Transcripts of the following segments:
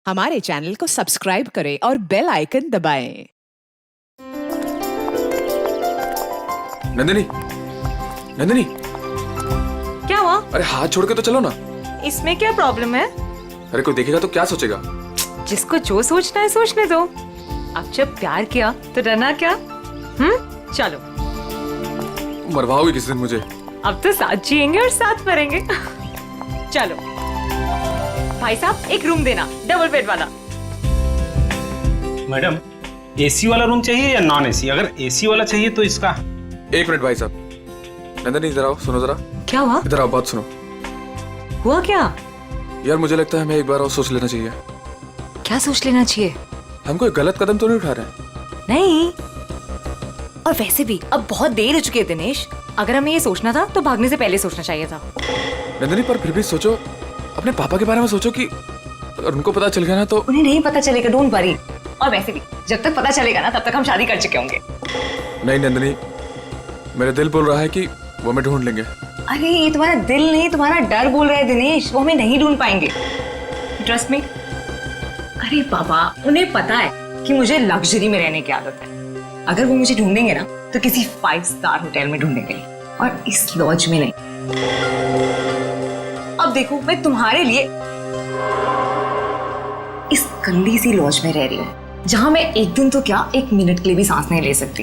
हमारे चैनल को सब्सक्राइब करें और बेल आइकन दबाएं। नंदिनी, नंदिनी, क्या हुआ? अरे हाथ छोड़ के तो चलो ना। इसमें क्या प्रॉब्लम है? अरे कोई देखेगा तो क्या सोचेगा? जिसको जो सोचना है सोचने दो। अब जब प्यार किया तो डरना क्या? चलो। मरवाओगे किसी दिन मुझे? अब तो साथ जिएंगे और साथ मरेंगे। चलो भाई साहब, एक रूम देना, डबल बेड वाला। मैडम, एसी वाला रूम चाहिए या नॉन एसी? अगर एसी वाला चाहिए तो इसका। एक मिनट भाई साहब। नंदिनी इधर आओ, सुनो जरा। क्या हुआ? इधर आओ, बात सुनो। हुआ क्या? यार मुझे लगता है हमें एक बार और सोच लेना चाहिए। क्या सोच लेना चाहिए? हम कोई गलत कदम तो नहीं उठा रहे हैं? नहीं। और वैसे भी अब बहुत देर हो चुकी है दिनेश। अगर हमें ये सोचना था तो भागने से पहले सोचना चाहिए था। नंदिनी, पर फिर भी सोचो, अपने पापा के बारे में सोचो कि अगर उनको पता चल गया ना तो। उन्हें नहीं पता चलेगा, डोंट वरी। और वैसे भी जब तक पता चलेगा ना तब तक हम शादी कर चुके होंगे। नहीं नंदिनी, मेरा दिल बोल रहा है कि वो हमें ढूंढ लेंगे। अरे ये तुम्हारा दिल नहीं, तुम्हारा डर बोल रहा है दिनेश। वो हमें नहीं ढूंढ पाएंगे, ट्रस्ट मी। अरे पापा, उन्हें पता है कि मुझे लग्जरी में रहने की आदत है। अगर वो मुझे ढूंढेंगे ना तो किसी 5 स्टार होटल में ढूंढेंगे और इस लॉज में नहीं। अब देखो, मैं तुम्हारे लिए इस गंदी सी लॉज में रह रही हूँ जहां मैं एक दिन तो क्या, 1 मिनट के लिए भी सांस नहीं ले सकती।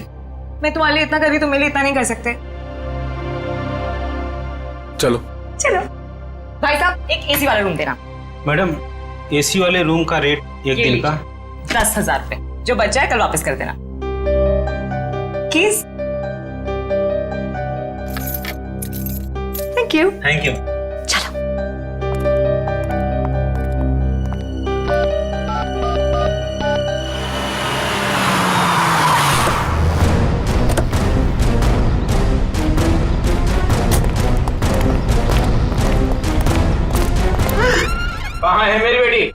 मैं तुम्हारे लिए इतना कर रही, तुम मेरे लिए इतना नहीं कर सकते। चलो चलो भाई साहब, एक एसी वाला रूम देना। मैडम, एसी वाले रूम का रेट एक दिन का 10,000 रुपए। जो बच जाए कल वापस कर देना। किस? Thank you. Thank you. चलो। कहाँ है मेरी बेटी?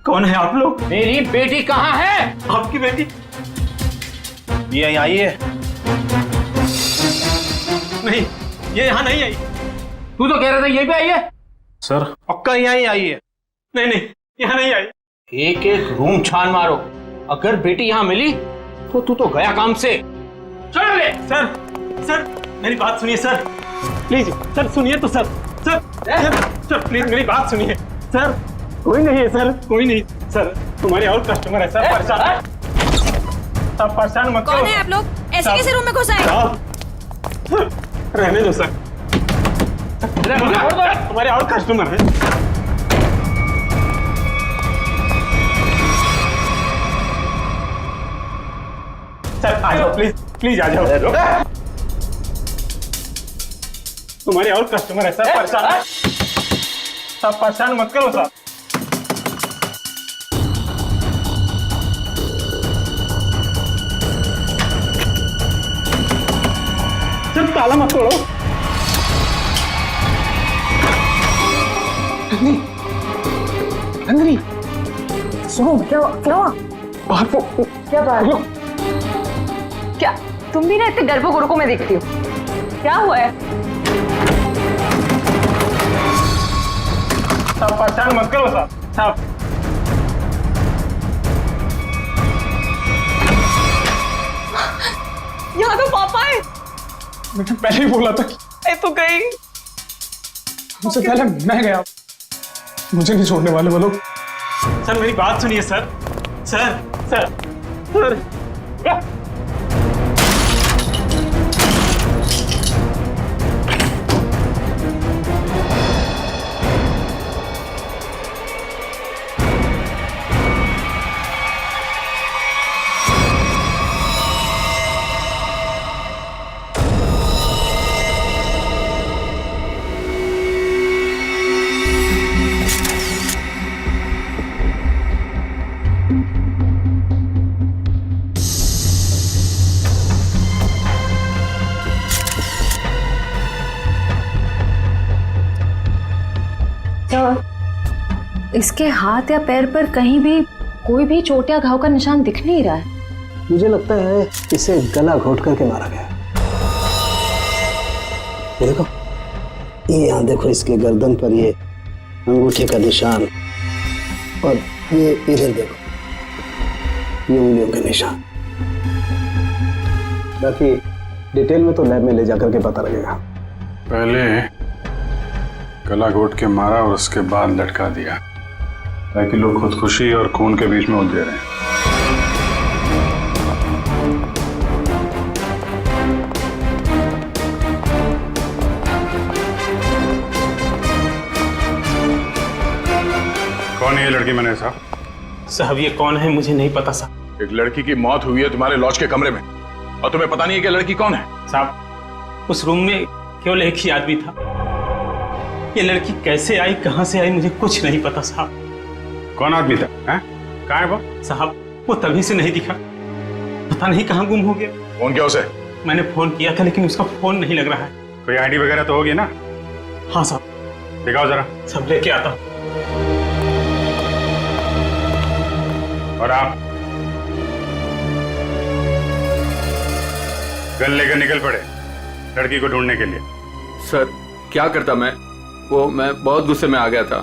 कौन है आप लोग? मेरी बेटी कहाँ है? आपकी बेटी ये आई है? नहीं, ये यहाँ नहीं आई। तू तो कह रहा था ये भी आई है। सर पक्का यहाँ ही आई है। नहीं नहीं, यहाँ नहीं आई। एक एक रूम छान मारो, अगर बेटी यहाँ मिली तो तू तो गया काम से। चल ले। सर सर मेरी बात सुनिए सर, प्लीज सर, सुनिए तो सर। सर सर प्लीज मेरी बात सुनिए सर। कोई नहीं है सर, कोई नहीं सर। तुम्हारे और कस्टमर है सर, परेशान। आप परेशान मत करो। कौन है आप लोग? ऐसे कैसे रूम में घुस आए? रहने दो सर, हमारे और कस्टमर हैं। सर आ जाओ, प्लीज प्लीज आ जाओ। तुम्हारे और कस्टमर है सर, परेशान। आप परेशान मत करो सर। सर ताला मत तोड़ो। नंदिनी, सुनो, क्या हुआ? बाहर को क्या बात? क्या तुम भी ना इतने डरपोक औरतों में देखती हो? क्या हुआ है? आप परेशान मत करो सर। साहब यहाँ तो पापा है। मैंने पहले ही बोला था। मैं तो गई। मुझसे पहले मैं गया, मुझे नहीं छोड़ने वाले वो लोग। सर मेरी बात सुनिए सर। सर सर सर इसके हाथ या पैर पर कहीं भी कोई भी चोट या घाव का निशान दिख नहीं रहा है। मुझे लगता है इसे गला घोट करके मारा गया। ये देखो, ये यहाँ देखो, इसके गर्दन पर ये अंगूठे का निशान और ये इधर देखो, ये उंगलियों के निशान। बाकी डिटेल में तो लैब में ले जाकर के पता लगेगा। पहले गला घोट के मारा और उसके बाद लटका दिया, ताकि लोग खुदकुशी और खून के बीच में उलझे रहे। कौन है ये लड़की मैंने साहब ये कौन है मुझे नहीं पता साहब। एक लड़की की मौत हुई है तुम्हारे लॉज के कमरे में और तुम्हें पता नहीं है कि लड़की कौन है? साहब उस रूम में केवल एक ही आदमी था। ये लड़की कैसे आई, कहां से आई, मुझे कुछ नहीं पता साहब। कौन आदमी था? कहाँ है वो? साहब वो तभी से नहीं दिखा, पता नहीं कहाँ गुम हो गया। फोन किया उसे? मैंने फोन किया था लेकिन उसका फोन नहीं लग रहा है। कोई आईडी वगैरह तो होगी ना? हाँ साहब। दिखाओ जरा। सब लेके आता हूँ। और आप गन लेकर निकल पड़े लड़की को ढूंढने के लिए। सर क्या करता मैं बहुत गुस्से में आ गया था।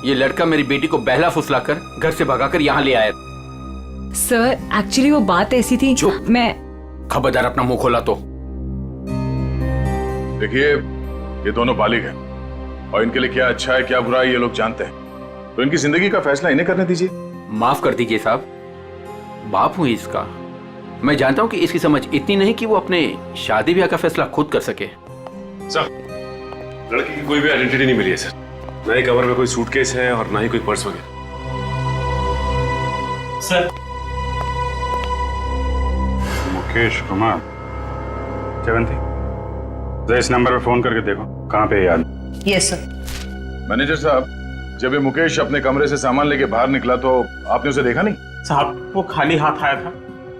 ये लड़का मेरी बेटी को बहला फुसलाकर घर से भगाकर यहाँ ले आया। सर एक्चुअली वो बात ऐसी थी। चुप। मैं खबरदार अपना मुंह खोला तो। देखिए ये दोनों बालिग हैं और इनके लिए क्या अच्छा है क्या बुरा है ये लोग जानते हैं, तो इनकी जिंदगी का फैसला इन्हें करने दीजिए। माफ कर दीजिए साहब, बाप हूं इसका। मैं जानता हूं कि इसकी समझ इतनी नहीं कि वो अपने शादी ब्याह का फैसला खुद कर सके। सर लड़की की कोई भी आइडेंटिटी नहीं मिली है सर, ना ही कवर में कोई सूटकेस है और ना ही कोई पर्स वगैरह। सर मुकेश कुमार 70, तो इस नंबर पे फोन करके देखो कहाँ पे याद। Yes sir. मैनेजर साहब, जब ये मुकेश अपने कमरे से सामान लेके बाहर निकला तो आपने उसे देखा नहीं? साहब वो खाली हाथ आया था,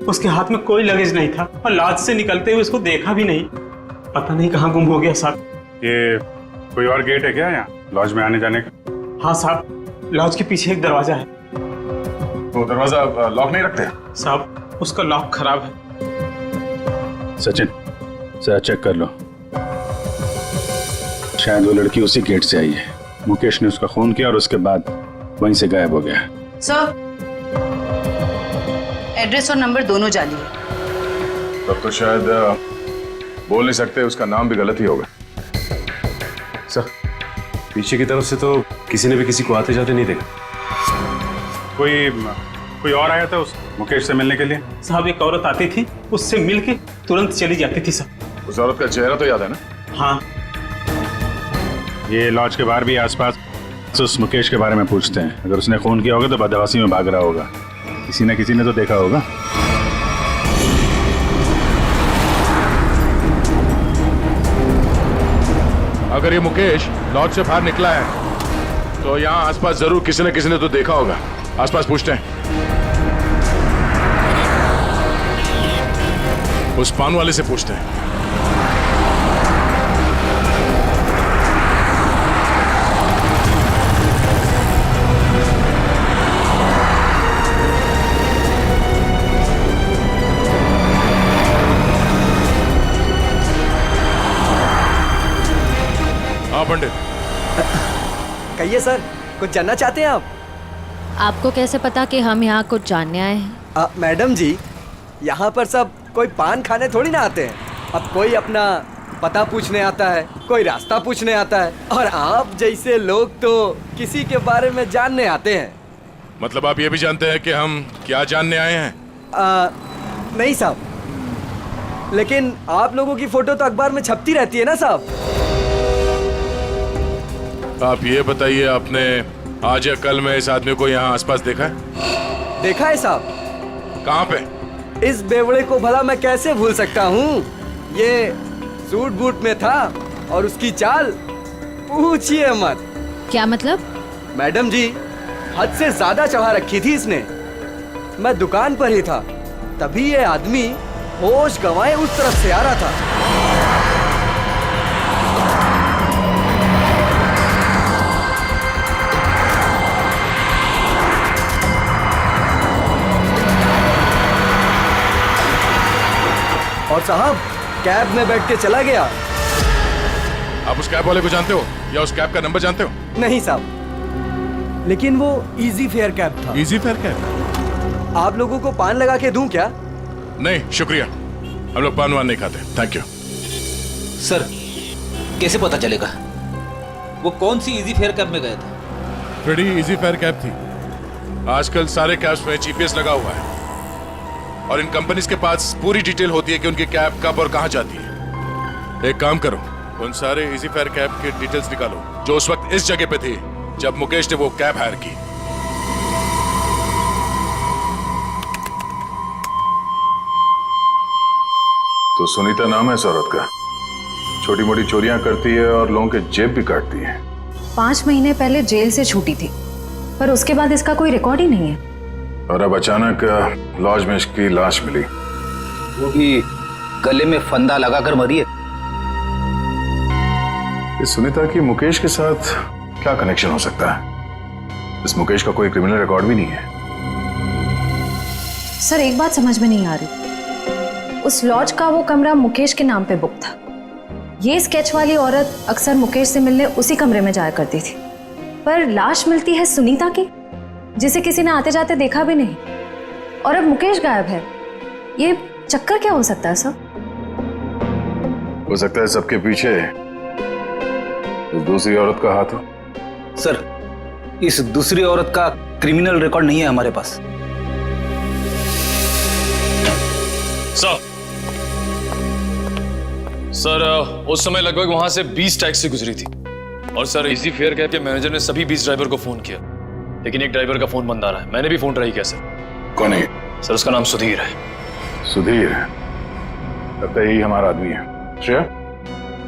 उसके हाथ में कोई लगेज नहीं था और लॉज से निकलते हुए उसको देखा भी नहीं। पता नहीं कहाँ गुम हो गया साहब। ये कोई और गेट है क्या यहाँ लॉज में आने जाने का? हाँ साहब, लॉज के पीछे एक दरवाजा है। वो दरवाजा लॉक नहीं रखते? साहब उसका लॉक खराब है। सचिन जरा चेक कर लो, शायद वो लड़की उसी गेट से आई है। मुकेश ने उसका खून किया और उसके बाद वहीं से गायब हो गया। सर एड्रेस और नंबर दोनों जाली है। तब तो शायद बोल नहीं सकते, उसका नाम भी गलत ही होगा। सर पीछे की तरफ से तो किसी ने भी किसी को आते जाते नहीं देखा। कोई और आया था उस मुकेश से मिलने के लिए? साहब एक औरत आती थी, उससे मिलके तुरंत चली जाती थी सर। उस औरत का चेहरा तो याद है ना? हाँ। ये लॉज के बाहर भी आसपास उस मुकेश के बारे में पूछते हैं। अगर उसने खून किया होगा तो बदहवासी में भाग रहा होगा, किसी न किसी ने तो देखा होगा। अगर ये मुकेश लॉज से बाहर निकला है तो यहाँ आसपास जरूर किसी न किसी ने तो देखा होगा। आसपास पूछते हैं। उस पान वाले से पूछते हैं। हाँ पंडित। कहिए सर, कुछ जानना चाहते हैं आप? आपको कैसे पता कि हम यहाँ कुछ जानने आए हैं? मैडम जी, यहाँ पर सब कोई पान खाने थोड़ी ना आते हैं। अब कोई अपना पता पूछने आता है, कोई रास्ता पूछने आता है, और आप जैसे लोग तो किसी के बारे में जानने आते हैं। मतलब आप ये भी जानते हैं कि हम क्या जानने आए हैं? नहीं साहब, लेकिन आप लोगों की फोटो तो अखबार में छपती रहती है ना साहब। आप ये बताइए, आपने आज या कल में इस आदमी को यहाँ आसपास देखा है? देखा है साहब। कहाँ पे? इस बेवड़े को भला मैं कैसे भूल सकता हूँ। ये सूट बूट में था और उसकी चाल पूछिए मत। क्या मतलब? मैडम जी, हद से ज्यादा चढ़ा रखी थी इसने। मैं दुकान पर ही था, तभी ये आदमी होश गंवाए उस तरफ से आ रहा था। और साहब कैब में बैठ के चला गया। आप उस कैब वाले को जानते हो या उस कैब का नंबर जानते हो? नहीं साहब, लेकिन वो इजी फेयर कैब था। Easy fair cab? आप लोगों को पान लगा के दूं क्या? नहीं शुक्रिया, हम लोग पान वान नहीं खाते, थैंक यू। सर कैसे पता चलेगा वो कौन सी इजी फेयर कैब में गया था? बड़ी इजी फेयर कैब थी। आजकल सारे कैब्स में जीपीएस लगा हुआ है और इन कंपनीज के पास पूरी डिटेल होती है कि उनकी कैब कब और कहां जाती है। एक काम करो, उन सारे इजी फेयर कैब के डिटेल्स निकालो जो उस वक्त इस जगह पे थी जब मुकेश ने वो कैब हायर की। तो सुनीता नाम है इस औरत का, छोटी मोटी चोरियां करती है और लोगों के जेब भी काटती है। 5 महीने पहले जेल से छूटी थी, पर उसके बाद इसका कोई रिकॉर्ड ही नहीं है। और अब अचानक लॉज में इसकी लाश मिली, वो भी गले में फंदा लगाकर मरी है। इस सुनीता की मुकेश के साथ क्या कनेक्शन हो सकता है? इस मुकेश का कोई क्रिमिनल रिकॉर्ड भी नहीं है। सर एक बात समझ में नहीं आ रही, उस लॉज का वो कमरा मुकेश के नाम पे बुक था। ये स्केच वाली औरत अक्सर मुकेश से मिलने उसी कमरे में जाया करती थी, पर लाश मिलती है सुनीता की, जिसे किसी ने आते जाते देखा भी नहीं, और अब मुकेश गायब है। ये चक्कर क्या हो सकता है सर? हो सकता है सबके पीछे इस दूसरी औरत का हाथ हो। सर इस दूसरी औरत का क्रिमिनल रिकॉर्ड नहीं है हमारे पास। सर उस समय लगभग वहां से 20 टैक्सी गुजरी थी और सर इजी फेयर कैब के मैनेजर ने सभी 20 ड्राइवर को फोन किया, लेकिन एक ड्राइवर का फोन बंद आ रहा है। मैंने भी फोन ट्राई किया सर। कौन है? सर उसका नाम सुधीर है। सुधीर? लगता है यही हमारा आदमी है। श्रेया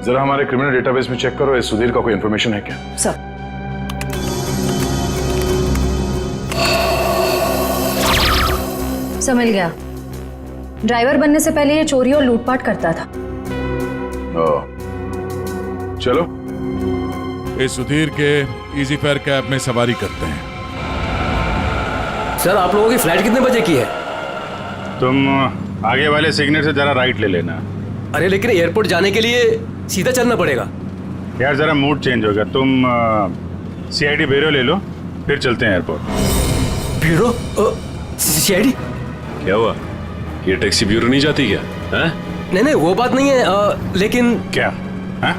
जरा हमारे क्रिमिनल डेटाबेस में चेक करो, इस सुधीर का कोई इंफॉर्मेशन है क्या? सर मिल गया। ड्राइवर बनने से पहले ये चोरी और लूटपाट करता था। चलो इस सुधीर के इजी फेयर कैब में सवारी करते हैं। सर आप लोगों की फ्लाइट कितने बजे की है? तुम आगे वाले सिग्नल से जरा राइट ले लेना। अरे लेकिन एयरपोर्ट जाने के लिए सीधा चलना पड़ेगा। यार जरा मूड चेंज हो गया, तुम सीआईडी ब्यूरो ले लो, फिर चलते हैं एयरपोर्ट। ब्यूरो? सीआईडी? क्या हुआ, ये टैक्सी ब्यूरो नहीं जाती क्या? नहीं नहीं वो बात नहीं है, लेकिन क्या है?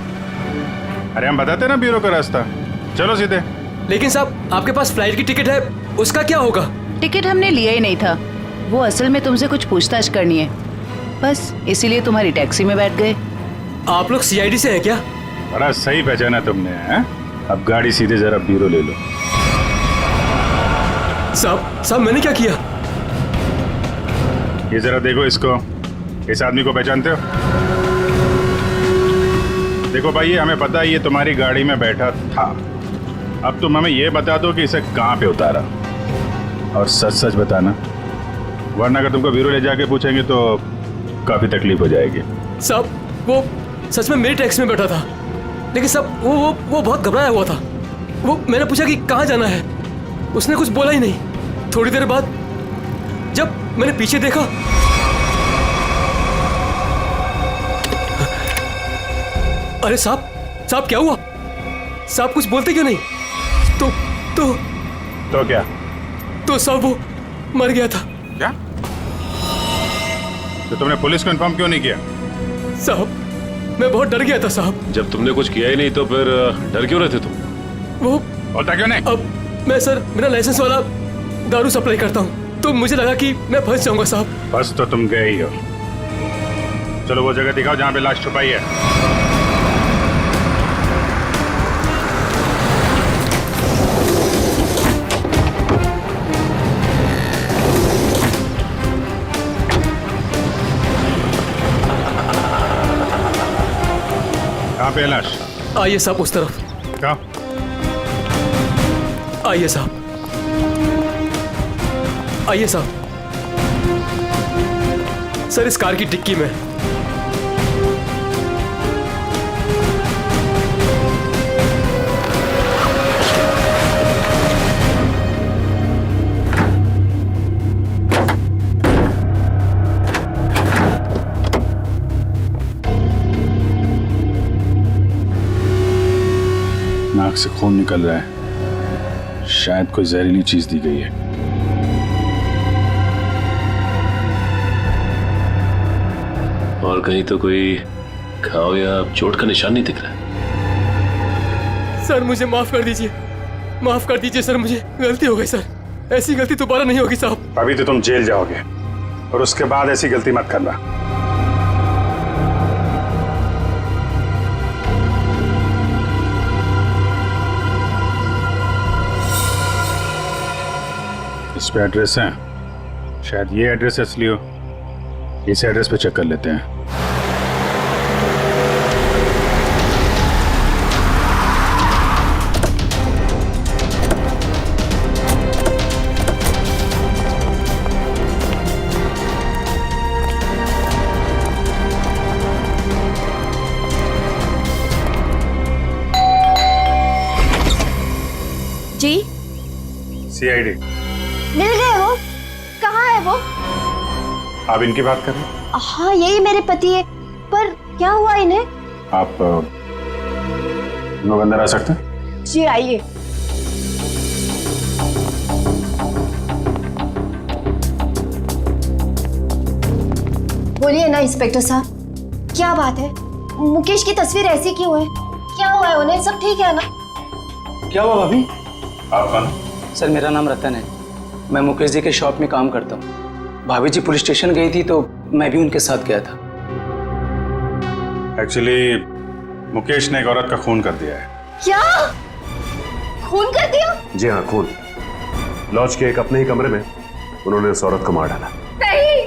अरे हम बताते ना ब्यूरो का रास्ता, चलो सीधे। लेकिन साहब आपके पास फ्लाइट की टिकट है, उसका क्या होगा? टिकट हमने लिया ही नहीं था, वो असल में तुमसे कुछ पूछताछ करनी है, बस इसीलिए तुम्हारी टैक्सी में बैठ गए। आप लोग सीआईडी से हैं क्या? बड़ा सही पहचाना तुमने है? अब गाड़ी सीधे जरा ब्यूरो ले लो। साहब मैंने क्या किया? ये जरा देखो इसको, इस आदमी को पहचानते हो? देखो भाई हमें पता है ये तुम्हारी गाड़ी में बैठा था, अब तुम हमें ये बता दो कि इसे कहाँ पे उतारा, और सच सच बताना, वरना अगर तुमको ब्यूरो ले जाके पूछेंगे तो काफी तकलीफ हो जाएगी। साहब वो सच में मेरी टैक्सी में बैठा था, लेकिन साहब वो बहुत घबराया हुआ था। वो मैंने पूछा कि कहाँ जाना है, उसने कुछ बोला ही नहीं। थोड़ी देर बाद जब मैंने पीछे देखा, अरे साहब क्या हुआ? साहब कुछ बोलते क्यों नहीं? तो क्या? तो साहब वो मर गया था। क्या? तो तुमने पुलिस को इन्फॉर्म क्यों नहीं किया? साहब मैं बहुत डर गया था साहब। जब तुमने कुछ किया ही नहीं तो फिर डर क्यों रहे थे तुम? वो बोलता क्यों नहीं? अब मैं सर मेरा लाइसेंस वाला दारू सप्लाई करता हूँ, तो मुझे लगा कि मैं फंस जाऊंगा साहब। बस तो तुम गए ही हो। चलो वो जगह दिखाओ जहाँ पे लाश छुपाई है। कहाँ पे है लाश? आइए साहब उस तरफ। क्या? आइए साहब, आइए साहब। सर इस कार की डिक्की में। नाक से खून निकल रहा है, शायद कोई जहरीली चीज दी गई है। और कहीं तो कोई घाव या चोट का निशान नहीं दिख रहा है। सर मुझे माफ कर दीजिए, माफ कर दीजिए सर, मुझे गलती हो गई सर, ऐसी गलती दोबारा नहीं होगी साहब। अभी तो तुम जेल जाओगे और उसके बाद ऐसी गलती मत करना। इस पे एड्रेस है, शायद ये एड्रेस असली हो। इस एड्रेस पे चेक कर लेते हैं। जी सीआईडी मिल गए वो? कहाँ है वो? आप इनकी बात कर रहे हैं? हाँ यही मेरे पति है, पर क्या हुआ इन्हें? आप लोग अंदर आ सकते हैं? जी आइए। बोलिए ना इंस्पेक्टर साहब, क्या बात है? मुकेश की तस्वीर ऐसी क्यों है? क्या हुआ है उन्हें? सब ठीक है ना? क्या हुआ भाभी? आप कौन? सर मेरा नाम रतन है, मैं मुकेश जी के शॉप में काम करता हूँ। भाभी जी पुलिस स्टेशन गई थी तो मैं भी उनके साथ गया था। एक्चुअली मुकेश ने एक औरत का खून कर दिया है। क्या? खून कर दिया? जी हाँ, खून। लॉज के एक अपने ही कमरे में उन्होंने उस औरत को मार डाला। नहीं,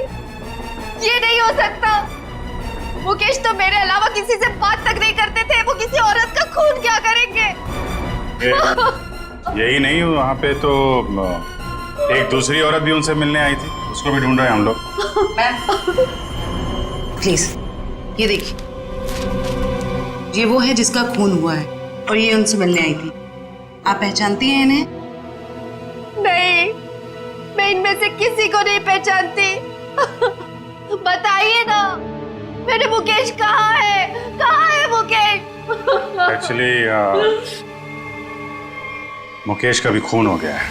ये नहीं हो सकता। मुकेश तो मेरे अलावा किसी से बात तक नहीं करते थे, वो किसी औरत का खून क्या करेंगे? यही नहीं, वहाँ पे तो एक दूसरी औरत भी उनसे मिलने आई थी, उसको भी ढूंढ रहे हैं हम लोग। प्लीज ये देखिए, ये वो है जिसका खून हुआ है और ये उनसे मिलने आई थी। आप पहचानती हैं इन्हें? नहीं, मैं इनमें से किसी को नहीं पहचानती। बताइए ना, मेरे मुकेश कहाँ है? कहाँ है मुकेश? एक्चुअली मुकेश का भी खून हो गया है।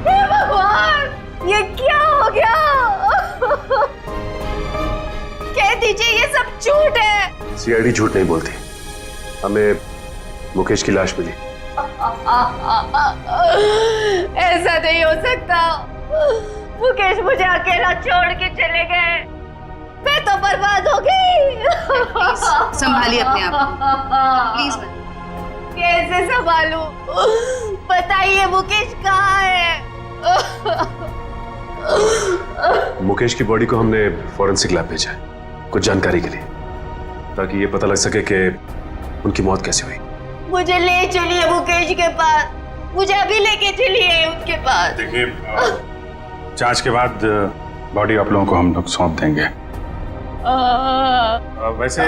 हे भगवान, ये क्या हो गया? कह दीजिए ये सब झूठ है। सीआईडी झूठ नहीं बोलती, हमें मुकेश की लाश मिली। ऐसा नहीं हो सकता। मुकेश मुझे अकेला छोड़ के चले गए, मैं तो बर्बाद हो गई। संभालिए अपने आप, प्लीज। कैसे संभालूं? बताइए मुकेश कहाँ है? मुकेश की बॉडी को हमने फॉरेंसिक लैब भेजा है कुछ जानकारी के लिए, ताकि ये पता लग सके कि उनकी मौत कैसे हुई। मुझे ले चलिए मुकेश के पास, मुझे अभी लेके चलिए उसके पास। देखिए, जांच के बाद बॉडी आप लोगों को हम लोग सौंप देंगे। वैसे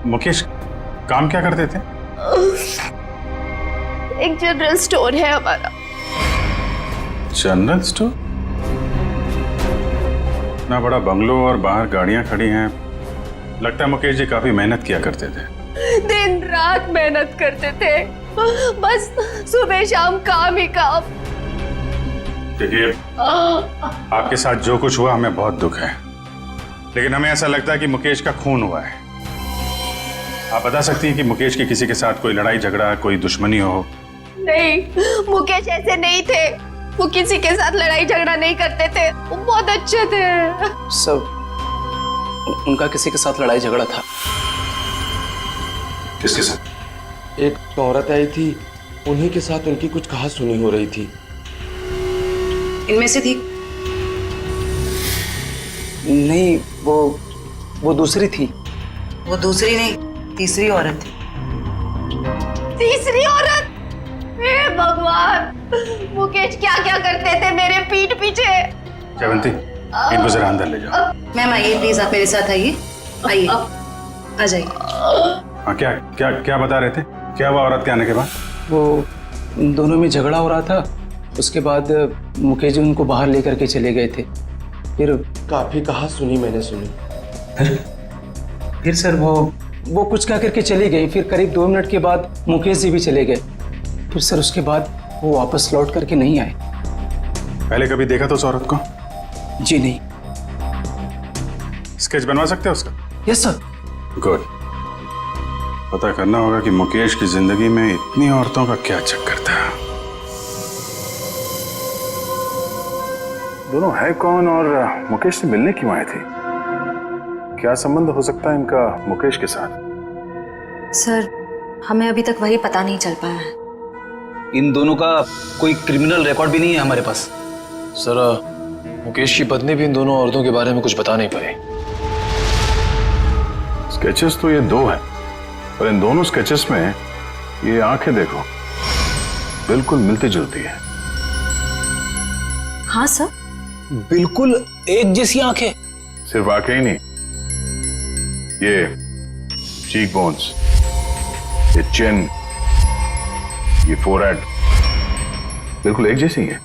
मुकेश काम क्या करते थे? एक जनरल स्टोर है हमारा। General store? इतना बड़ा बंगलो और बाहर गाड़ियां खड़ी हैं, लगता है मुकेश जी काफी मेहनत किया करते थे। दिन रात मेहनत करते थे, बस सुबह शाम काम ही काम। देखिए, आपके साथ जो कुछ हुआ हमें बहुत दुख है, लेकिन हमें ऐसा लगता है कि मुकेश का खून हुआ है। आप बता सकती हैं कि मुकेश की किसी के साथ कोई लड़ाई झगड़ा, कोई दुश्मनी हो? नहीं, मुकेश ऐसे नहीं थे। वो किसी के साथ लड़ाई झगड़ा नहीं करते थे, वो बहुत अच्छे थे। सब उनका किसी के साथ लड़ाई झगड़ा था। किसके साथ? एक औरत आई थी, उन्हीं के साथ उनकी कुछ कहा सुनी हो रही थी। इनमें से थी? नहीं, वो दूसरी थी। वो दूसरी नहीं, तीसरी औरत थी। तीसरी औरत? हे भगवान, मुकेश क्या क्या करते थे मेरे पीठ पीछे। जयवंती, इनको जरा अंदर ले जाओ। मैम आइए प्लीज, आप मेरे साथ आइए। आइए, आ जाइए। हाँ, क्या क्या क्या बता रहे थे? क्या हुआ औरत के आने के बाद? वो दोनों में झगड़ा हो रहा था, उसके बाद मुकेश जी उनको बाहर लेकर के चले गए थे। फिर काफी कहा सुनी मैंने सुनी। फिर सर वो कुछ कह करके चली गई। फिर करीब 2 मिनट के बाद मुकेश जी भी चले गए। फिर सर उसके बाद वो वापस लौट करके नहीं आए। पहले कभी देखा तो उस औरत को? जी नहीं। स्केच बनवा सकते हो उसका? Yes sir. गुड। पता करना होगा कि मुकेश की जिंदगी में इतनी औरतों का क्या चक्कर था। दोनों है कौन और मुकेश से मिलने क्यों आए थे? क्या संबंध हो सकता है इनका मुकेश के साथ? सर हमें अभी तक वही पता नहीं चल पाया है। इन दोनों का कोई क्रिमिनल रिकॉर्ड भी नहीं है हमारे पास। सर मुकेश की पत्नी भी इन दोनों औरतों के बारे में कुछ बता नहीं पाई। स्केचेस तो ये दो हैं, पर इन दोनों स्केचेस में ये आंखें देखो बिल्कुल मिलती जुलती है। हाँ सर। बिल्कुल एक जैसी आंखें। सिर्फ आंखें ही नहीं, ये चीक बोन्स, ये चिन, ये फोरहेड बिल्कुल एक जैसी है।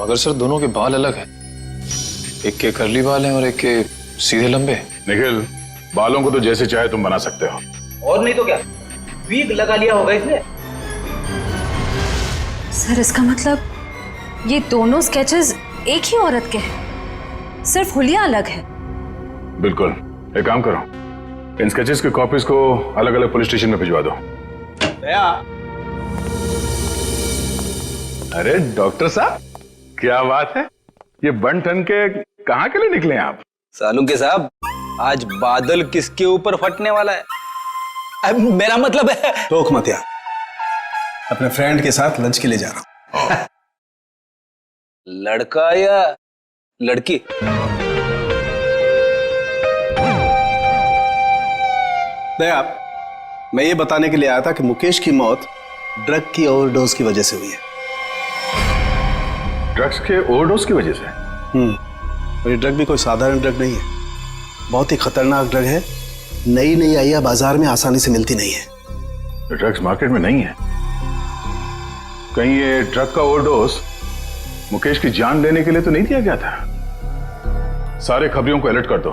मगर सर दोनों के बाल अलग हैं। एक के कर्ली बाल हैं और एक के सीधे लंबे। निखिल, बालों को तो जैसे चाहे तुम बना सकते हो। और नहीं तो क्या, वीग लगा लिया होगा इसने। सर इसका मतलब ये दोनों स्केचेस एक ही औरत के हैं, सिर्फ हुलिया अलग है। बिल्कुल। एक काम करो, इन स्केचेस के कॉपीज को अलग अलग पुलिस स्टेशन में भिजवा दो। अरे डॉक्टर साहब, क्या बात है, ये बन ठन के कहाँ के लिए निकले आप? सालुंके साहब, आज बादल किसके ऊपर फटने वाला है? अब मेरा मतलब है। टोक मत यार, अपने फ्रेंड के साथ लंच के लिए जा रहा हूं। लड़का या लड़की? आप, मैं ये बताने के लिए आया था कि मुकेश की मौत ड्रग की ओवरडोज की वजह से हुई है। ड्रग्स के ओवरडोज की वजह से? और ये ड्रग भी कोई साधारण ड्रग नहीं है, बहुत ही खतरनाक ड्रग है। नई नई आई है, बाजार में आसानी से मिलती नहीं है। ड्रग्स मार्केट में नहीं है? कहीं ये ड्रग का ओवरडोज मुकेश की जान लेने के लिए तो नहीं दिया गया था? सारे खबरियों को अलर्ट कर दो,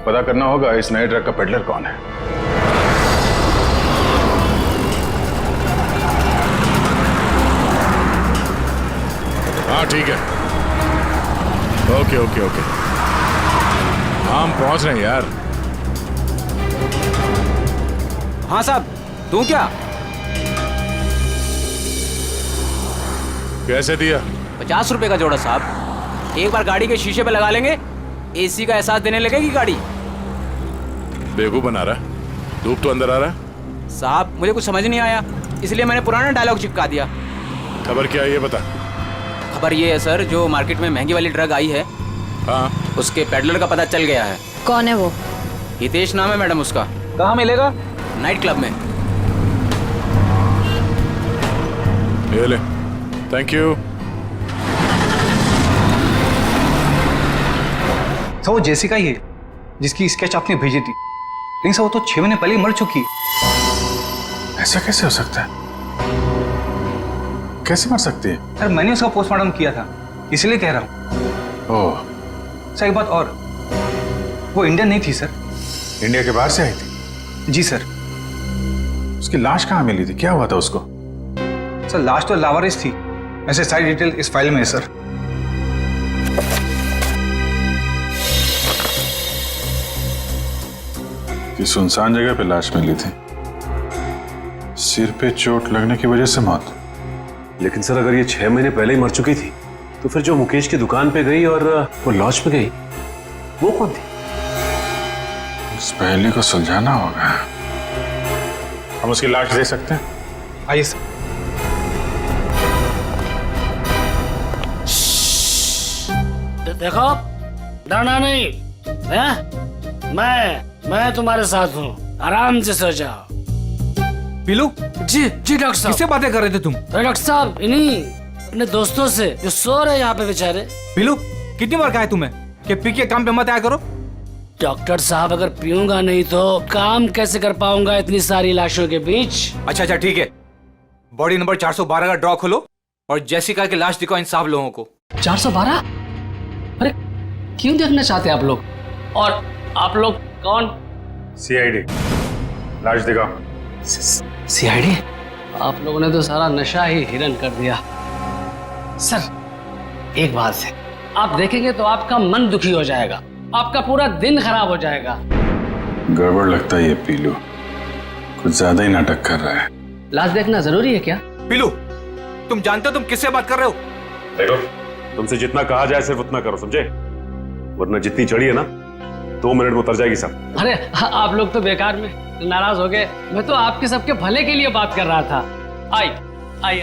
पता करना होगा इस नए ड्रग का पेडलर कौन है। हाँ ठीक है, ओके ओके ओके, हम पहुंच रहे हैं यार। हाँ साहब, तू क्या? कैसे दिया? 50 रुपए का जोड़ा साहब। एक बार गाड़ी के शीशे पे लगा लेंगे, एसी का एहसास देने लगेगी गाड़ी। बेवकूफ बना रहा है, धूप तो अंदर आ रहा है। साहब मुझे कुछ समझ नहीं आया, इसलिए मैंने पुराना डायलॉग चिपका दिया। खबर क्या है ये बता। खबर ये है सर, जो मार्केट में महंगी वाली ड्रग आई है, हाँ, उसके पेडलर का पता चल गया है। कौन है वो? हितेश नाम है मैडम उसका। कहाँ मिलेगा? नाइट क्लब में। ये ले, थैंक यू। सर वो जेसिका ही है जिसकी स्केच आपने भेजी थी, लेकिन सर वो तो 6 महीने पहले मर चुकी है। ऐसा कैसे हो सकता है? कैसे मर सकती है? सर मैंने उसका पोस्टमार्टम किया था, इसलिए कह रहा हूँ। ओह। सर एक बात और, वो इंडियन नहीं थी सर। इंडिया के बाहर से आई थी? जी सर। उसकी लाश कहाँ मिली थी, क्या हुआ था उसको? सर लाश तो लावारिस थी, ऐसे सारी डिटेल इस फाइल में है सर। कि सुनसान जगह पे लाश मिली थी, सिर पे चोट लगने की वजह से मौत। लेकिन सर अगर ये 6 महीने पहले ही मर चुकी थी, तो फिर जो मुकेश की दुकान पे गई और वो लॉज पे गई, वो कौन थी? उस पहेली को सुलझाना होगा। हम उसकी लाश दे सकते हैं? आइए सर। देखो, डरना नहीं है? मैं तुम्हारे साथ हूँ, आराम से सो जाओ। बिलू? जी डॉक्टर साहब। किससे बातें कर रहे थे तुम? डॉक्टर साहब इन्हीं अपने दोस्तों से जो सो रहे यहाँ पे बेचारे। बिलू, कितनी बार कहा है तुम्हें कि पी के काम पे मत आया करो? डॉक्टर साहब अगर पीऊंगा नहीं तो काम कैसे कर पाऊंगा इतनी सारी लाशों के बीच? अच्छा ठीक है, बॉडी नंबर 412 का ड्रॉ खोलो और जेसिका की लाश दिखाओ इन साहब लोगों को। 412? अरे क्यों देखना चाहते आप लोग? और आप लोग कौन? CID। लाश दिखाओ। CID? आप लोगों ने तो सारा नशा ही हिरन कर दिया। सर एक बात है, आप देखेंगे तो आपका मन दुखी हो जाएगा, आपका पूरा दिन खराब हो जाएगा। गड़बड़ लगता है ये पीलू, कुछ ज्यादा ही नाटक कर रहा है। लाश देखना जरूरी है क्या? पीलू, तुम जानते हो तुम किससे बात कर रहे हो? देखो, तुमसे जितना कहा जाए सिर्फ उतना करो, समझे? वरना जितनी चढ़ी है ना 2 मिनट में उतर जाएगी सब। अरे आप लोग तो बेकार में नाराज हो गए, मैं तो आपके सबके भले के लिए बात कर रहा था। आइए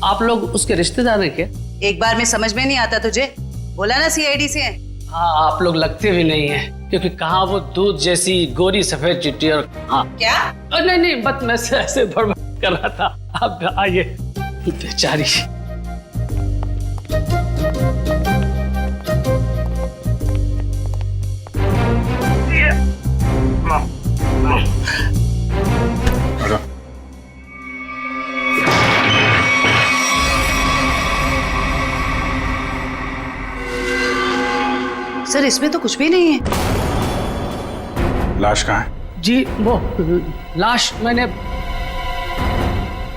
आप लोग उसके रिश्तेदार हैं क्या? एक बार में समझ में नहीं आता तुझे? बोला ना सीआईडी से है। हाँ, आप लोग लगते भी नहीं हैं, क्योंकि कहाँ वो दूध जैसी गोरी सफेद चिट्ठी और हाँ क्या? नहीं बस मैं ऐसे बड़बड़ कर रहा था। आप आइए, बेचारी। सर इसमें तो कुछ भी नहीं है। लाश कहाँ है? जी वो लाश मैंने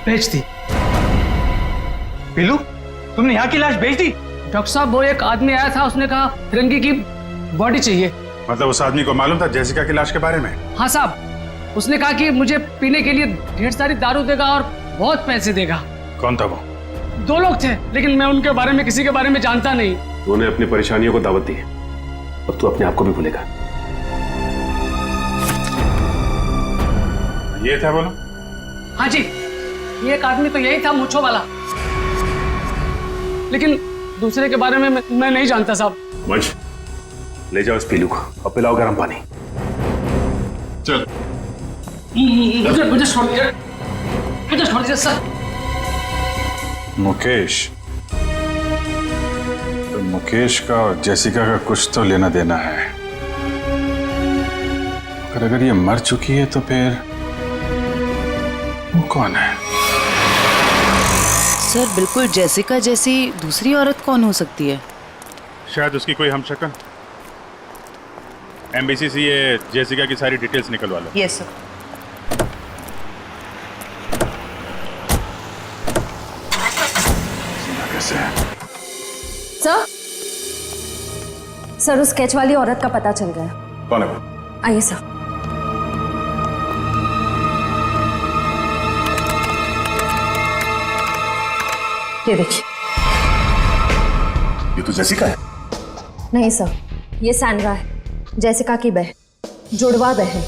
भेज दी। पीलू, तुमने यहाँ की लाश भेज दी? डॉक्टर साहब, वो एक आदमी आया था, उसने कहा फिरंगी की बॉडी चाहिए। मतलब उस आदमी को मालूम था जेसिका की लाश के बारे में? हाँ साहब, उसने कहा कि मुझे पीने के लिए ढेर सारी दारू देगा और बहुत पैसे देगा। कौन था वो? 2 लोग थे, लेकिन मैं उनके बारे में किसी के बारे में जानता नहीं। तूने अपनी परेशानियों को दावत दी है, अब तू अपने आप को भी भूलेगा। ये था बोलो? हाँ जी, ये एक आदमी तो यही था, मूंछों वाला, लेकिन दूसरे के बारे में मैं नहीं जानता साहब। वंश, ले जाओ इस पीलू को और पिलाओ गर्म पानी। चल। मुझे छोड़ दीजिए सर। मुकेश, तो मुकेश का और जेसिका का कुछ तो लेना देना है। अगर ये मर चुकी है तो फिर वो कौन है? सर बिल्कुल जेसिका जैसी दूसरी औरत कौन हो सकती है? शायद उसकी कोई हमशक्ल। एमबीसी से ये जेसिका की सारी डिटेल्स निकलवा लो। Yes sir. सर उस स्केच वाली औरत का पता चल गया। कौन है वो? आइए सर। ये देखिए। ये तो जेसिका है। नहीं सर, ये सैंड्रा है, जेसिका की बहन, जुड़वा बहन।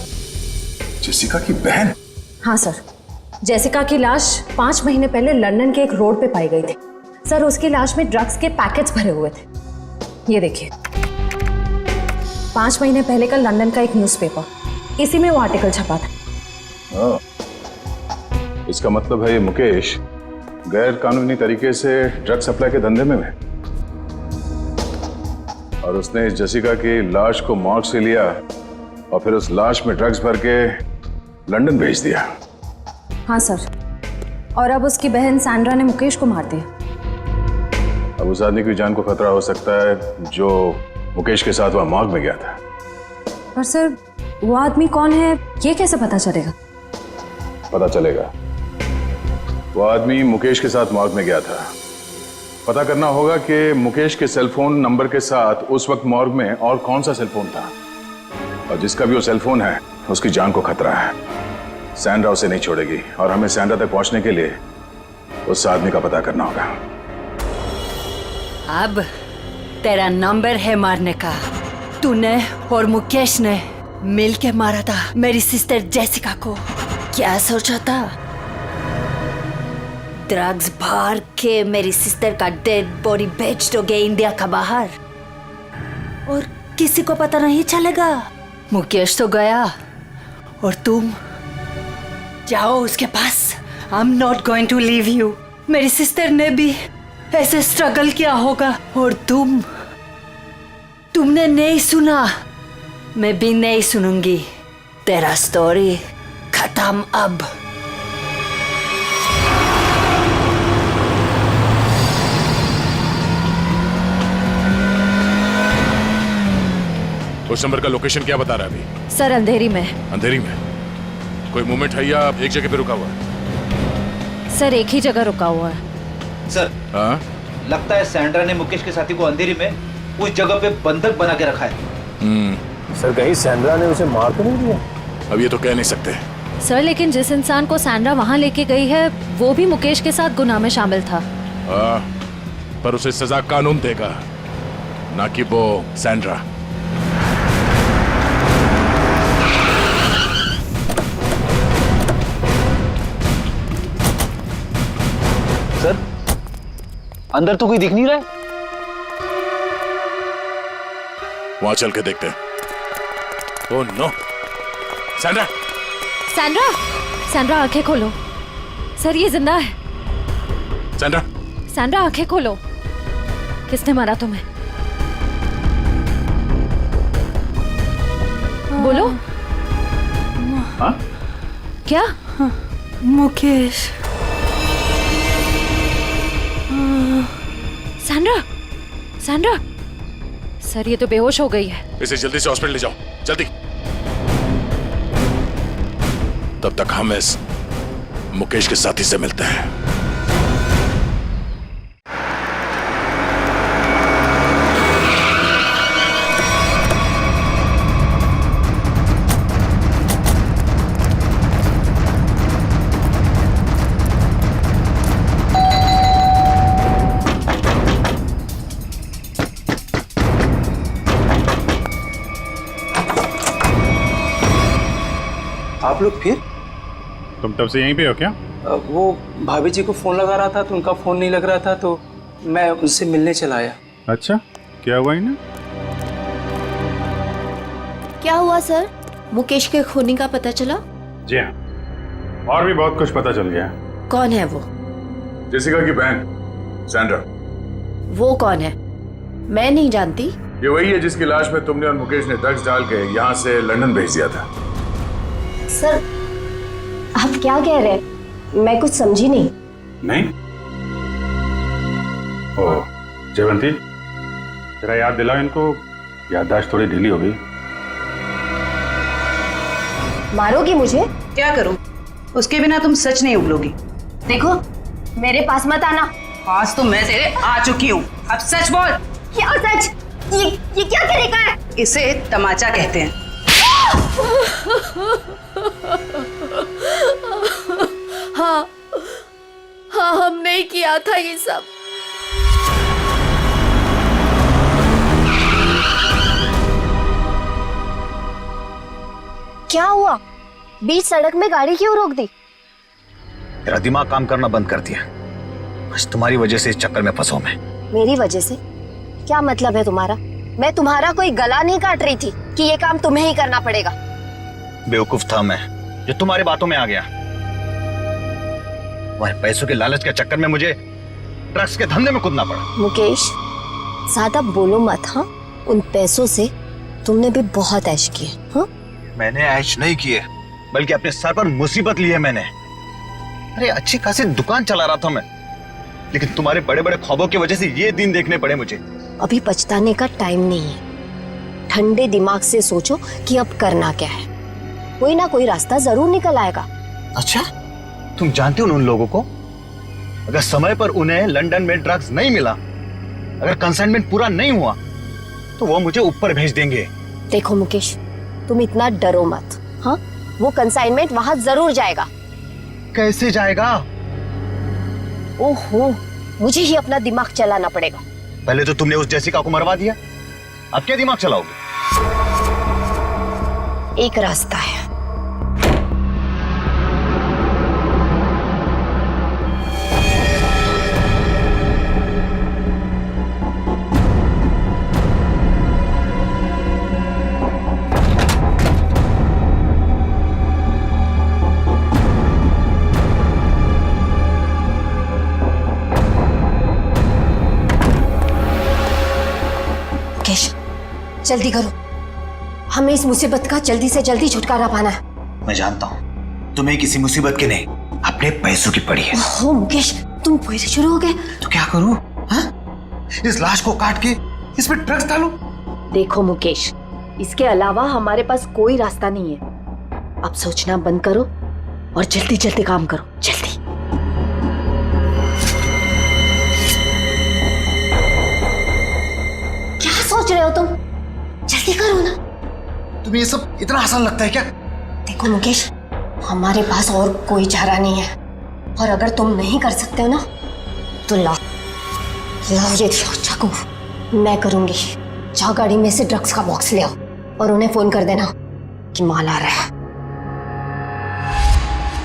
जेसिका की बहन? हाँ सर, जेसिका की लाश 5 महीने पहले लंदन के एक रोड पे पाई गई थी। सर उसकी लाश में ड्रग्स के पैकेट्स भरे हुए थे। ये देखिए, 5 महीने पहले का लंदन का एक न्यूज़पेपर, इसी में वो आर्टिकल छपा था। इसका मतलब है ये मुकेश गैर कानूनी तरीके से ड्रग सप्लाई के धंधे में है और उसने इस जेसिका की लाश को मॉर्ग से लिया और फिर उस लाश में ड्रग्स भर के लंदन भेज दिया। हाँ सर, और अब उसकी बहन सैंड्रा ने मुकेश को मार दिया। अब उस आदमी की जान को खतरा हो सकता है जो मुकेश के साथ वहां मॉर्ग में गया था। पर सर वो आदमी कौन है ये कैसे पता चलेगा? पता चलेगा। वो आदमी मुकेश के साथ मॉर्ग में गया था। पता करना होगा कि मुकेश के सेलफोन नंबर के साथ उस वक्त मॉर्ग में और कौन सा सेलफोन था, और जिसका भी वो सेलफोन है उसकी जान को खतरा है। सैंड्रा उसे नहीं छोड़ेगी और हमें सैंड्रा तक पहुंचने के लिए उस आदमी का पता करना होगा। अब तेरा नंबर है मारने का। तूने और मुकेश ने मिलके मारा था मेरी सिस्टर जेसिका को। क्या सोचा था? ड्रग्स भर के मेरी सिस्टर का डेड बॉडी बेच दोगे इंडिया का बाहर और किसी को पता नहीं चलेगा। मुकेश तो गया और तुम जाओ उसके पास। I am not going to leave you. मेरी सिस्टर ने भी ऐसे स्ट्रगल किया होगा और तुमने नहीं सुना, मैं भी नहीं सुनूंगी। तेरा स्टोरी खत्म अब। उस नंबर का लोकेशन क्या बता रहा है अभी? सर अंधेरी में। अंधेरी में? कोई मूवमेंट है या एक जगह पे रुका हुआ है? सर एक ही जगह रुका हुआ है। सर हाँ? लगता है सैंड्रा ने मुकेश के साथी को अंधेरी में उस जगह पे बंधक बना के रखा है। सर कहीं सैंड्रा ने उसे मार तो नहीं दिया? अब ये तो कह नहीं सकते। सर लेकिन जिस इंसान को सैंड्रा वहां लेके गई है वो भी मुकेश के साथ गुनाह में शामिल था। पर उसे सजा कानून देगा, ना कि वो सैंड्रा। सर अंदर तो कोई दिख नहीं रहा है। वहां चल के देखते हैं। Oh no, Sandra! Sandra! Sandra आंखें खोलो। सर ये जिंदा है। सैंड्रा! सैंड्रा आंखें खोलो। किसने मारा तुम्हें? बोलो। हाँ? क्या? मुकेश। सैंड्रा! सैंड्रा! सर ये तो बेहोश हो गई है। इसे जल्दी से हॉस्पिटल ले जाओ, जल्दी। तब तक हम इस मुकेश के साथी से मिलते हैं। आप लोग फिर? तुम तब से यहीं पे हो क्या? वो भाभी जी को फोन लगा रहा था तो उनका फोन नहीं लग रहा था तो मैं उनसे मिलने चला आया। अच्छा, क्या हुआ इन्हें? क्या हुआ सर? मुकेश के खूनी का पता चला? जी हाँ, और भी बहुत कुछ पता चल गया। कौन है वो? जेसिका की बहन सैंड्रा। वो कौन है? मैं नहीं जानती। ये वही है जिसकी लाश में तुमने और मुकेश ने ड्रग्स डाल के यहाँ से लंदन भेज दिया था। सर आप क्या कह रहे हैं? मैं कुछ समझी नहीं। नहीं? ओह जयवंती, जरा याद दिलाओ इनको, याददाश्त थोड़ी ढीली हो गई। मारोगी मुझे? क्या करूं? उसके बिना तुम सच नहीं उगलोगी। देखो मेरे पास मत आना। पास तो मैं तेरे आ चुकी हूँ, अब सच बोल। क्या सच? ये क्या तरीका है? इसे तमाचा कहते हैं। हाँ हाँ हमने ही किया था ये सब। क्या हुआ? बीच सड़क में गाड़ी क्यों रोक दी? तेरा दिमाग काम करना बंद कर दिया। बस तुम्हारी वजह से इस चक्कर में फंसा मैं। मेरी वजह से? क्या मतलब है तुम्हारा? मैं तुम्हारा कोई गला नहीं काट रही थी कि ये काम तुम्हें ही करना पड़ेगा। बेवकूफ था मैं जो तुम्हारी बातों में आ गया। तुम्हारे पैसों के लालच के चक्कर में मुझे ड्रग्स के धंधे में कूदना पड़ा। मुकेश ज्यादा बोलो मत। हाँ, उन पैसों से तुमने भी बहुत ऐश किए। हाँ? मैंने ऐश नहीं किए, बल्कि अपने सर पर मुसीबत ली है मैंने। अरे अच्छी खासी दुकान चला रहा था मैं, लेकिन तुम्हारे बड़े बड़े ख्वाबों की वजह से ये दिन देखने पड़े मुझे। अभी पछताने का टाइम नहीं है। ठंडे दिमाग से सोचो कि अब करना क्या है। कोई ना कोई रास्ता जरूर निकल आएगा। अच्छा, तुम जानते हो उन लोगों को? अगर समय पर उन्हें लंदन में ड्रग्स नहीं मिला, अगर कंसाइनमेंट पूरा नहीं हुआ, तो वो मुझे ऊपर भेज देंगे। देखो मुकेश, तुम इतना डरो मत। हाँ, वो कंसाइनमेंट वहां जरूर जाएगा। कैसे जाएगा? ओहो, मुझे ही अपना दिमाग चलाना पड़ेगा। पहले तो तुमने उस जेसिका को मरवा दिया, अब क्या दिमाग चलाओगे? एक रास्ता है। जल्दी करो, हमें इस मुसीबत का जल्दी से जल्दी छुटकारा पाना है। मैं जानता हूँ तुम्हें किसी मुसीबत की नहीं, अपने पैसों की पड़ी है। ओह मुकेश, तुम फिर शुरू हो गए। तो क्या करूँ? इस लाश को काट के इसमें ड्रग्स डालूं? देखो मुकेश, इसके अलावा हमारे पास कोई रास्ता नहीं है। अब सोचना बंद करो और जल्दी जल्दी काम करो, जल्दी। क्या सोच रहे हो तुम? जल्दी करो ना। तुम्हें ये सब इतना आसान लगता है क्या? देखो मुकेश, हमारे पास और कोई चारा नहीं है, और अगर तुम नहीं कर सकते हो ना तो लाओ ये चाकू, मैं करूंगी। जाओ गाड़ी में से ड्रग्स का बॉक्स ले आओ और उन्हें फोन कर देना कि माल आ रहा है।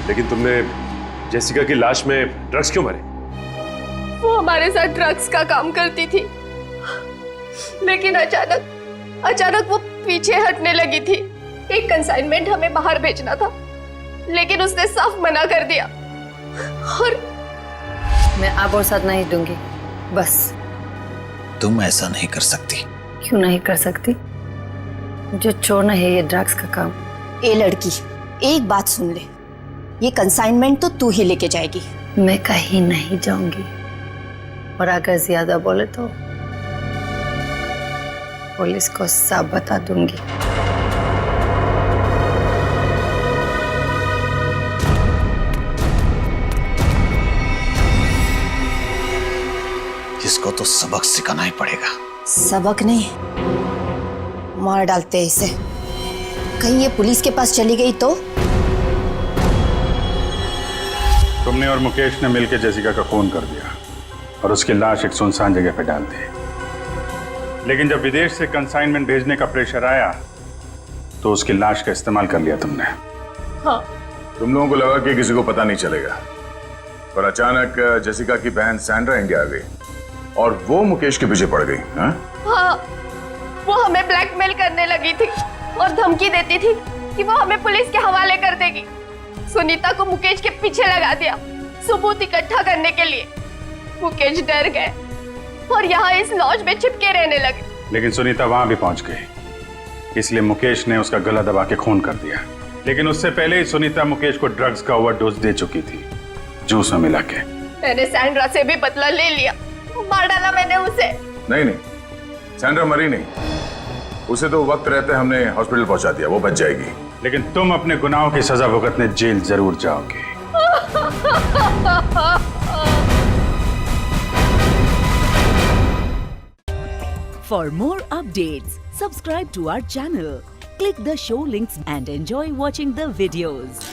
लेकिन तुमने जेसिका की लाश में ड्रग्स क्यों भरे? वो हमारे साथ ड्रग्स का काम करती थी, लेकिन अचानक वो पीछे हटने लगी थी। एक कंसाइनमेंट हमें बाहर भेजना था, लेकिन उसने साफ मना कर दिया। और मैं आप और साथ नहीं दूंगी, बस। तुम ऐसा नहीं कर सकती। क्यों नहीं कर सकती? जो छोड़ना है ये ड्रग्स का काम। ए लड़की, एक बात सुन ले, ये कंसाइनमेंट तो तू ही लेके जाएगी। मैं कहीं नहीं जाऊंगी, और अगर ज्यादा बोले तो पुलिस को सब बता दूंगी। इसको तो सबक सिखाना ही पड़ेगा। सबक नहीं, मार डालते हैं इसे। कहीं ये पुलिस के पास चली गई तो? तुमने और मुकेश ने मिलकर जेसिका का खून कर दिया और उसकी लाश एक सुनसान जगह पे डाल दी। लेकिन जब विदेश से कंसाइनमेंट भेजने का प्रेशर आया तो उसकी लाश का इस्तेमाल कर लिया तुमने। हाँ। तुम लोगों को लगा कि किसी को पता नहीं चलेगा, पर अचानक जेसिका की बहन सैंड्रा इंडिया आ गई और वो मुकेश के पीछे पड़ गई। हाँ, वो हमें ब्लैकमेल करने लगी थी और धमकी देती थी कि वो हमें पुलिस के हवाले कर देगी। सुनीता को मुकेश के पीछे लगा दिया सबूत इकट्ठा करने के लिए। मुकेश डर गए और यहाँ इस लॉज में छिपके रहने लगे। लेकिन सुनीता वहां भी पहुंच गई, इसलिए मुकेश ने उसका गला दबा के खून कर दिया। लेकिन उससे पहले ही सुनीता मुकेश को ड्रग्स का ओवरडोज दे चुकी थी, जूस में मिला के। मैंने सैंड्रा से भी बदला ले लिया, मार डाला मैंने उसे। नहीं, सैंड्रा मरी नहीं, उसे तो वक्त रहते हमने हॉस्पिटल पहुंचा दिया, वो बच जाएगी। लेकिन तुम अपने गुनाहों की सजा भुगतने जेल जरूर जाओगे। For more updates, subscribe to our channel, click the show links and enjoy watching the videos.